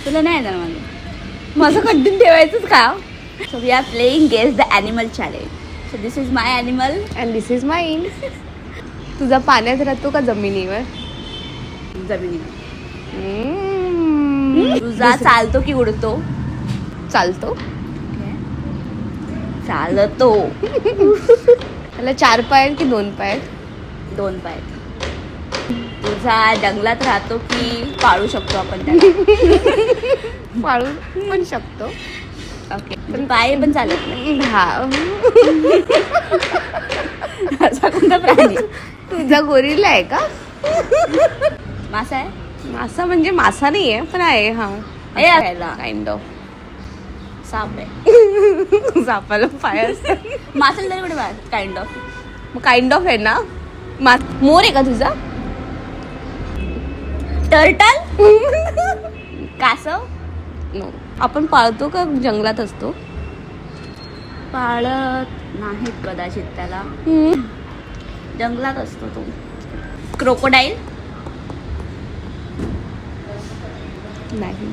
तुला नाही येणार माझं कंटिन्यू ठेवायचंच का. So we are playing guess the animal challenge. So this is my animal and this is mine. तुझा पाण्यात राहतो का जमिनीवर? जमिनीवर. तुझा चालतो की उडतो? चालतो. चालतो. त्याला 4 पाय आहेत की 2 पाय आहेत? 2 पाय. तुझा जंगलात राहतो की पाळू शकतो आपण त्याला? पाळू पण शकतो. ओके. पण पाय पण चालत नाही. हा. असा कोणता प्राणी? तुझा गोरिल्ला आहे का? मासा आहे? मासा म्हणजे मासा नाही आहे पण आहे. हा काइंड ऑफ. साप आहे. सापाला पाय असतात. मासा तरी कुठे बाहेर काइंड ऑफ. मग काइंड ऑफ आहे ना. मोर आहे का तुझा? टर्टल. कासव. नो. आपण पाळतो का जंगलात असतो? पाळत नाहीत कदाचित त्याला. जंगलात असतो तो. क्रोकोडाईल. नाही.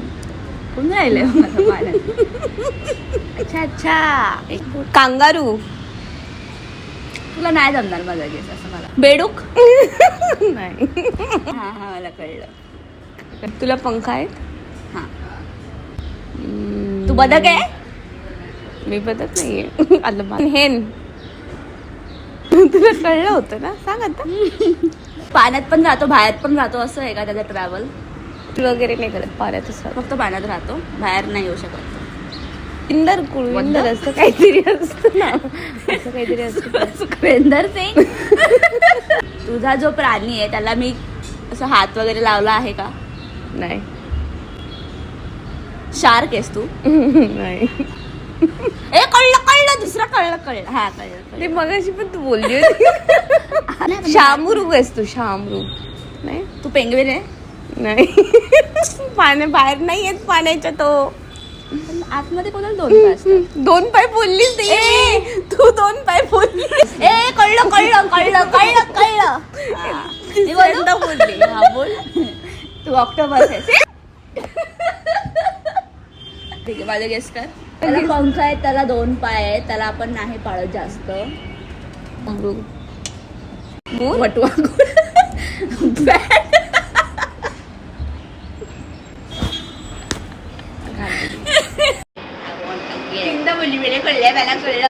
कोण राहिलंय माझं पाण्यात? अच्छा अच्छा. कांगारू. तुला नाही जमणार माझा गेस असं मला. बेडूक. नाही. हा हा मला कळलं. तुला पंख आहेत? हा. तू बदक आहे? मी बदक नाहीये. आलं हेन. तुला कळलं होतं ना. सांग आता. पाण्यात पण राहतो बाहेर पण राहतो असं आहे का त्याचा ट्रॅव्हल? वगैरे नाही करत. पाण्यात असतात. फक्त पाण्यात राहतो बाहेर नाही येऊ शकत. इंदर कुळविंदर असं काहीतरी असतं ना. असं काहीतरी असतं. सुखवेंदर सिंग. तुझा जो प्राणी आहे त्याला मी असं हात वगैरे लावला आहे का? नाही. शार्क आहेस तू? नाही. ए कळलं दुसरा कळलं. हा कळलं. ते मगाशी पण तू बोलली होती. शामृग आहेस तू. शामृग. नाही. तू पेंगविन आहे? नाही. बाहेर नाही येत पाण्याच्या तो. आतमध्ये कोणाला 2 पाय असतात? 2 पाय बोललीस तू 2 पाय बोललीस. ए कळलं. मी बोलली. हा बोल. तू ऑक्टोबस आहेस. ठीक आहे माझं गेस कर. त्याला पंख आहेत त्याला 2 पाय आहेत त्याला आपण नाही पाळत जास्त. वटवा. बोलली मला कळलं.